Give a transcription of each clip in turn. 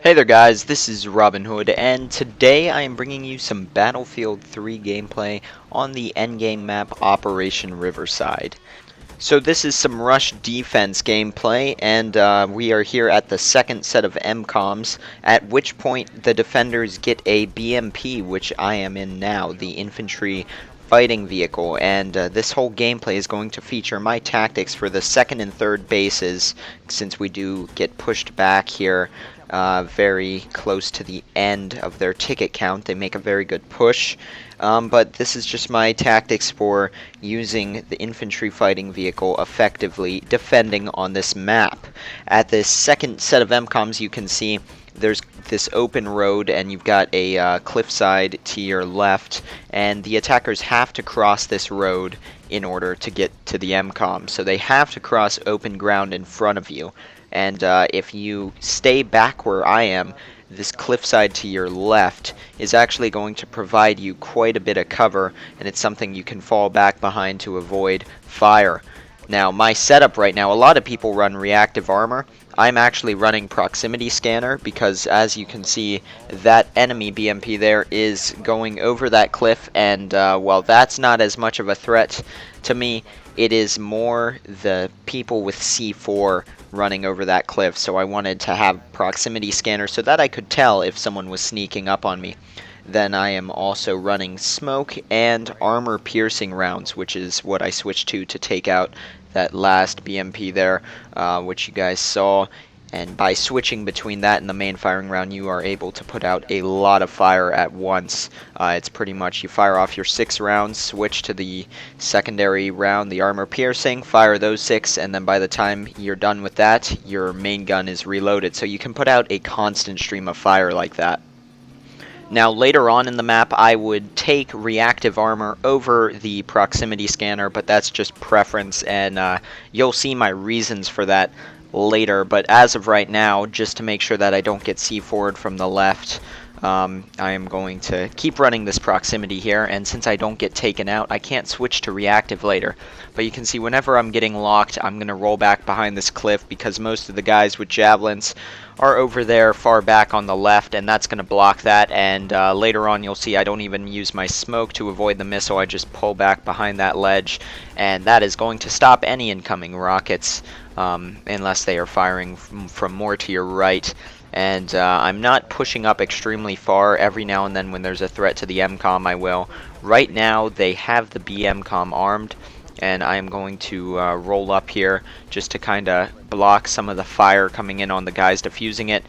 Hey there guys, this is Robin Hood, and today I am bringing you some Battlefield 3 gameplay on the endgame map Operation Riverside. So this is some rush defense gameplay, and we are here at the second set of MCOMs, at which point the defenders get a BMP, which I am in now, the infantry fighting vehicle, and this whole gameplay is going to feature my tactics for the second and third bases, since we do get pushed back here very close to the end of their ticket count. They make a very good push, but this is just my tactics for using the infantry fighting vehicle effectively defending on this map. At this second set of MCOMs, you can see there's this open road, and you've got a cliffside to your left, and the attackers have to cross this road in order to get to the MCOM. So they have to cross open ground in front of you. And if you stay back where I am, this cliffside to your left is actually going to provide you quite a bit of cover, and it's something you can fall back behind to avoid fire. Now, my setup right now, a lot of people run reactive armor. I'm actually running proximity scanner because, as you can see, that enemy BMP there is going over that cliff, and while that's not as much of a threat to me, it is more the people with C4 running over that cliff. So I wanted to have proximity scanner so that I could tell if someone was sneaking up on me. Then I am also running smoke and armor piercing rounds, which is what I switched to take out that last BMP there, which you guys saw. And by switching between that and the main firing round, you are able to put out a lot of fire at once. It's pretty much you fire off your 6 rounds, switch to the secondary round, the armor piercing, fire those 6, and then by the time you're done with that, your main gun is reloaded. So you can put out a constant stream of fire like that. Now, later on in the map, I would take reactive armor over the proximity scanner, but that's just preference, and you'll see my reasons for that later. But as of right now, just to make sure that I don't get C4'd from the left, I am going to keep running this proximity here, and since I don't get taken out, I can't switch to reactive later. But you can see whenever I'm getting locked, I'm going to roll back behind this cliff because most of the guys with javelins are over there far back on the left, and that's going to block that. And later on you'll see I don't even use my smoke to avoid the missile. I just pull back behind that ledge, and that is going to stop any incoming rockets unless they are firing from more to your right. And I'm not pushing up extremely far. Every now and then when there's a threat to the MCOM, I will. Right now they have the BMCOM armed, and I am going to roll up here just to kind of block some of the fire coming in on the guys defusing it.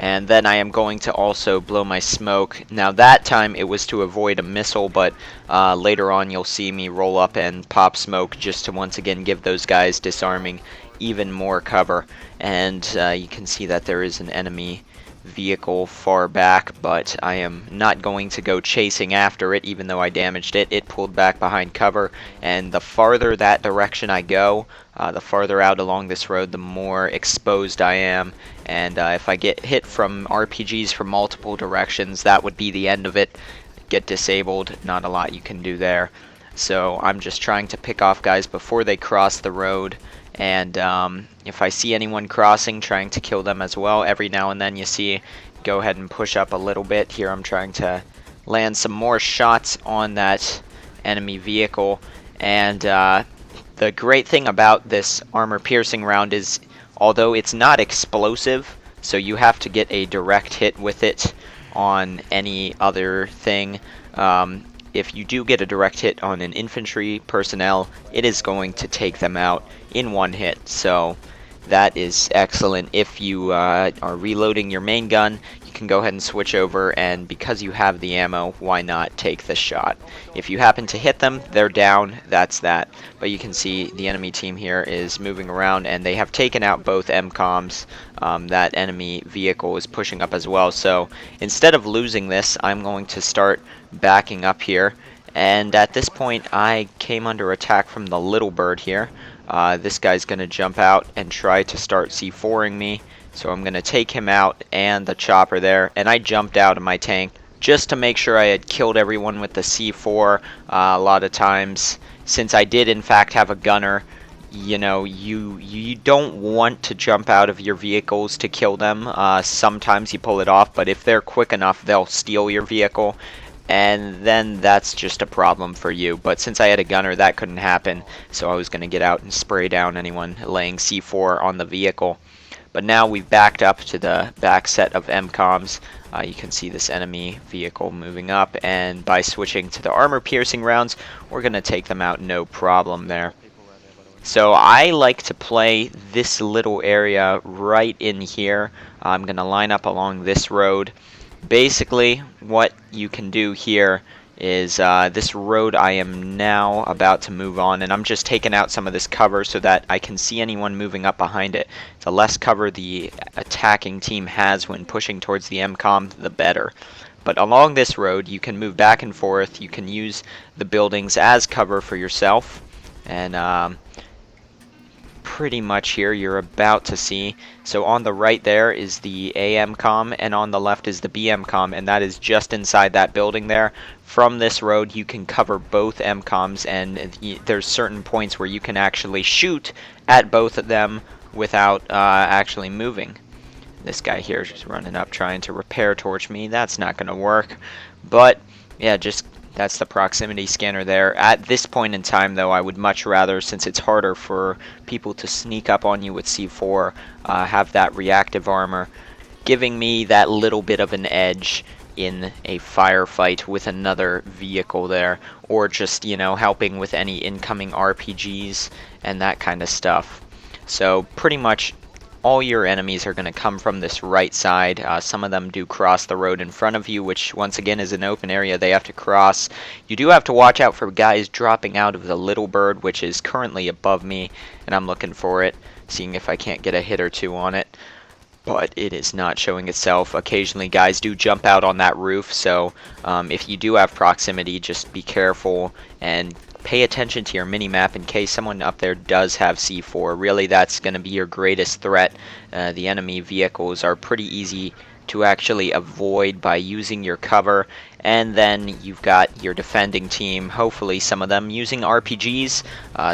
And then I am going to also blow my smoke. Now that time it was to avoid a missile, but later on you'll see me roll up and pop smoke just to once again give those guys disarming even more cover. And you can see that there is an enemy vehicle far back, but I am not going to go chasing after it even though I damaged it. It pulled back behind cover, and the farther that direction I go, the farther out along this road, the more exposed I am. And if I get hit from RPGs from multiple directions, that would be the end of it. Get disabled, not a lot you can do there. So I'm just trying to pick off guys before they cross the road, and if I see anyone crossing, trying to kill them as well. Every now and then you see, go ahead and push up a little bit. Here I'm trying to land some more shots on that enemy vehicle. And the great thing about this armor piercing round is, although it's not explosive, so you have to get a direct hit with it on any other thing. If you do get a direct hit on an infantry personnel, it is going to take them out in one hit. So that is excellent. If you are reloading your main gun, you can go ahead and switch over, and because you have the ammo, why not take the shot? If you happen to hit them, they're down, that's that. But you can see the enemy team here is moving around, and they have taken out both MCOMs. That enemy vehicle is pushing up as well. So instead of losing this, I'm going to start backing up here. And at this point, I came under attack from the little bird here. This guy's going to jump out and try to start C4ing me. So I'm going to take him out and the chopper there. And I jumped out of my tank just to make sure I had killed everyone with the C4. A lot of times, since I did in fact have a gunner, you know, you don't want to jump out of your vehicles to kill them. Sometimes you pull it off, but if they're quick enough, they'll steal your vehicle, and then that's just a problem for you. But since I had a gunner, that couldn't happen, so I was going to get out and spray down anyone laying C4 on the vehicle. But now we've backed up to the back set of MCOMs. You can see this enemy vehicle moving up, and by switching to the armor-piercing rounds, we're going to take them out no problem there. So I like to play this little area right in here. I'm going to line up along this road. Basically, what you can do here is this road I am now about to move on, and I'm just taking out some of this cover so that I can see anyone moving up behind it. The less cover the attacking team has when pushing towards the MCOM, the better. But along this road, you can move back and forth. You can use the buildings as cover for yourself, and pretty much here you're about to see. So on the right there is the AMCOM, and on the left is the BMCOM, and that is just inside that building there. From this road you can cover both MCOMs, and there's certain points where you can actually shoot at both of them without actually moving. This guy here is just running up trying to repair torch me. That's not going to work. But yeah, just that's the proximity scanner there. At this point in time, though, I would much rather, since it's harder for people to sneak up on you with C4, have that reactive armor, giving me that little bit of an edge in a firefight with another vehicle there, or just, you know, helping with any incoming RPGs and that kind of stuff. So pretty much all your enemies are going to come from this right side. Some of them do cross the road in front of you, which once again is an open area they have to cross. You do have to watch out for guys dropping out of the little bird, which is currently above me, and I'm looking for it, seeing if I can't get a hit or two on it. But it is not showing itself. Occasionally guys do jump out on that roof, so if you do have proximity, just be careful and pay attention to your mini-map in case someone up there does have C4. Really, that's going to be your greatest threat. The enemy vehicles are pretty easy to actually avoid by using your cover, and then you've got your defending team, hopefully some of them using RPGs,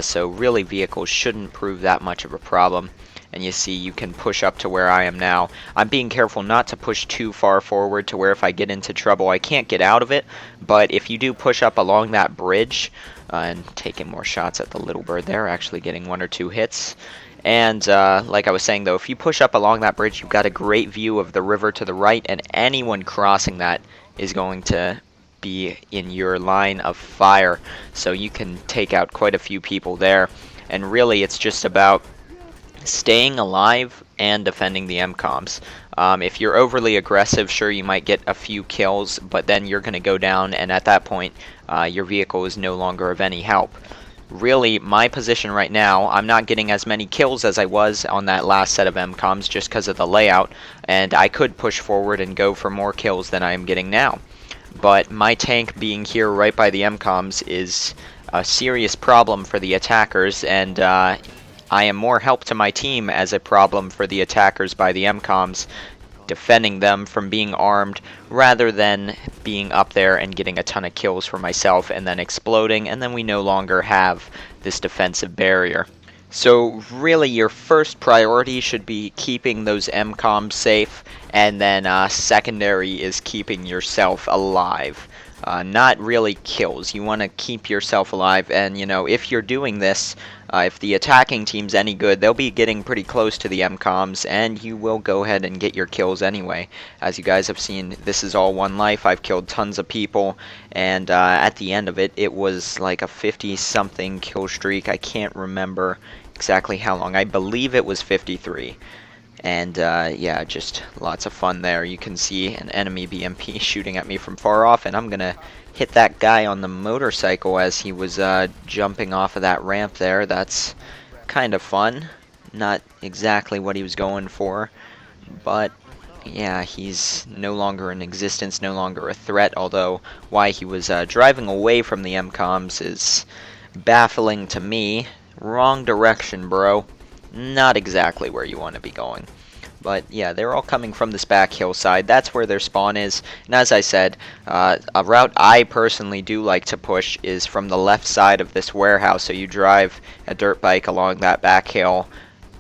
so really vehicles shouldn't prove that much of a problem. And you see you can push up to where I am now. I'm being careful not to push too far forward to where if I get into trouble I can't get out of it, but if you do push up along that bridge, and taking more shots at the little bird there, actually getting 1 or 2 hits. And like I was saying though, if you push up along that bridge, you've got a great view of the river to the right, and anyone crossing that is going to be in your line of fire. So you can take out quite a few people there. And really it's just about staying alive and defending the MCOMs. If you're overly aggressive, sure, you might get a few kills, but then you're going to go down, and at that point, your vehicle is no longer of any help. Really, my position right now, I'm not getting as many kills as I was on that last set of MCOMs just because of the layout, and I could push forward and go for more kills than I am getting now. But my tank being here right by the MCOMs is a serious problem for the attackers, and I am more help to my team as a problem for the attackers by the MCOMs, defending them from being armed rather than being up there and getting a ton of kills for myself and then exploding, and then we no longer have this defensive barrier. So really your first priority should be keeping those MCOMs safe, and then secondary is keeping yourself alive. Not really kills. You want to keep yourself alive, and you know, if you're doing this, if the attacking team's any good, they'll be getting pretty close to the MCOMs, and you will go ahead and get your kills anyway. As you guys have seen, this is all one life. I've killed tons of people, and at the end of it, it was like a 50-something kill streak. I can't remember exactly how long. I believe it was 53. And yeah, just lots of fun there. You can see an enemy BMP shooting at me from far off, and I'm gonna hit that guy on the motorcycle as he was jumping off of that ramp there. That's kind of fun. Not exactly what he was going for, but yeah, he's no longer in existence, no longer a threat, although why he was driving away from the MCOMs is baffling to me. Wrong direction, bro. Not exactly where you want to be going. But yeah, they're all coming from this back hillside. That's where their spawn is. And as I said, a route I personally do like to push is from the left side of this warehouse. So you drive a dirt bike along that back hill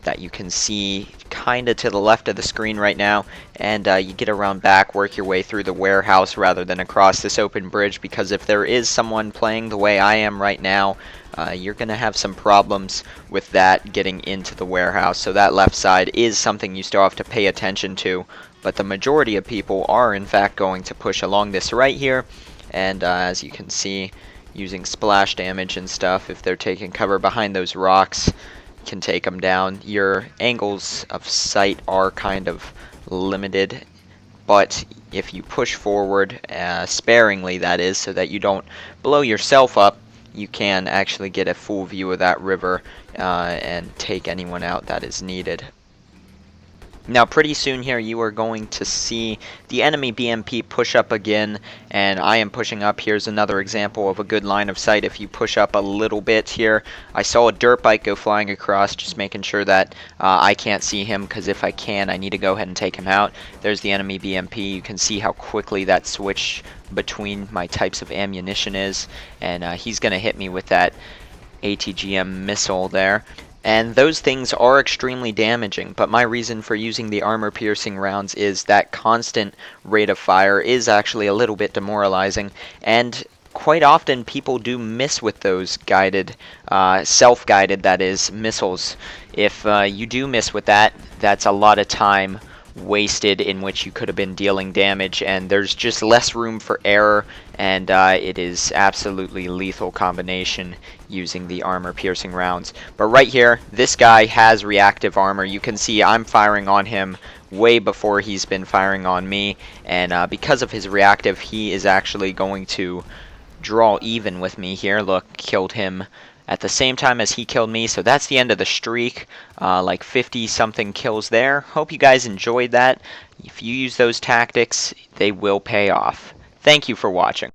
that you can see kind of to the left of the screen right now, and you get around back, work your way through the warehouse rather than across this open bridge, because if there is someone playing the way I am right now, you're going to have some problems with that getting into the warehouse. So that left side is something you still have to pay attention to, but the majority of people are in fact going to push along this right here, and as you can see, using splash damage and stuff, if they're taking cover behind those rocks, can take them down. Your angles of sight are kind of limited, but if you push forward sparingly, that is, so that you don't blow yourself up, you can actually get a full view of that river and take anyone out that is needed. Now pretty soon here you are going to see the enemy BMP push up again, and I am pushing up. Here's another example of a good line of sight. If you push up a little bit here, I saw a dirt bike go flying across, just making sure that I can't see him, because if I can, I need to go ahead and take him out. There's the enemy BMP. You can see how quickly that switch between my types of ammunition is, and he's going to hit me with that ATGM missile there. And those things are extremely damaging, but my reason for using the armor-piercing rounds is that constant rate of fire is actually a little bit demoralizing, and quite often people do miss with those guided, self-guided, that is, missiles. If you do miss with that, that's a lot of time wasted in which you could have been dealing damage, and there's just less room for error, and it is absolutely lethal combination using the armor piercing rounds. But right here, this guy has reactive armor. You can see I'm firing on him way before he's been firing on me, and because of his reactive, he is actually going to draw even with me here. Look, killed him at the same time as he killed me, so that's the end of the streak. Like 50 something kills there. Hope you guys enjoyed that. If you use those tactics, they will pay off. Thank you for watching.